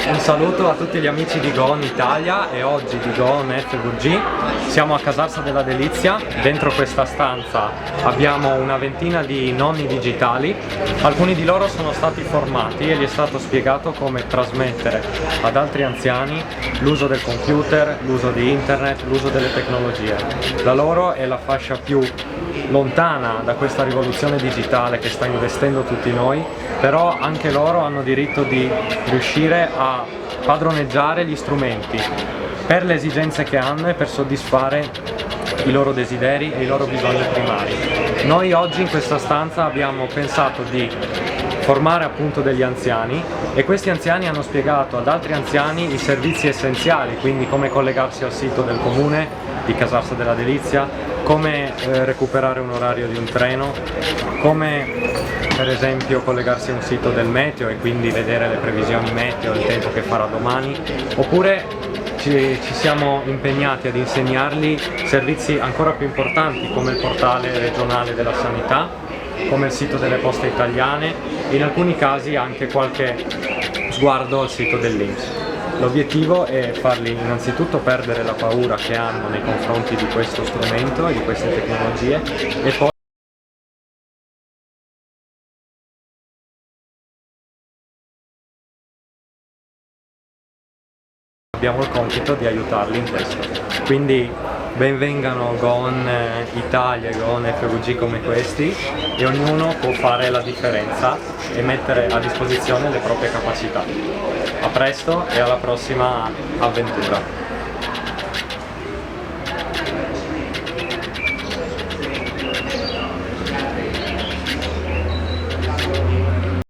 Un saluto a tutti gli amici di Go On Italia e oggi di Go On FVG. Siamo a Casarsa della Delizia, dentro questa stanza abbiamo una ventina di nonni digitali. Alcuni di loro sono stati formati e gli è stato spiegato come trasmettere ad altri anziani l'uso del computer, l'uso di internet, l'uso delle tecnologie. La loro è la fascia più lontana da questa rivoluzione digitale che sta investendo tutti noi, però anche loro hanno diritto di riuscire a padroneggiare gli strumenti per le esigenze che hanno e per soddisfare i loro desideri e i loro bisogni primari. Noi oggi in questa stanza abbiamo pensato di formare appunto degli anziani e questi anziani hanno spiegato ad altri anziani i servizi essenziali, quindi come collegarsi al sito del comune di Casarsa della Delizia, come recuperare un orario di un treno, come per esempio collegarsi a un sito del meteo e quindi vedere le previsioni meteo, il tempo che farà domani, oppure ci siamo impegnati ad insegnargli servizi ancora più importanti come il portale regionale della sanità, come il sito delle poste italiane e in alcuni casi anche qualche sguardo al sito dell'INPS. L'obiettivo è farli innanzitutto perdere la paura che hanno nei confronti di questo strumento e di queste tecnologie e poi abbiamo il compito di aiutarli in questo. Quindi benvengano Go On Italia e Go On FVG come questi e ognuno può fare la differenza e mettere a disposizione le proprie capacità. A presto e alla prossima avventura!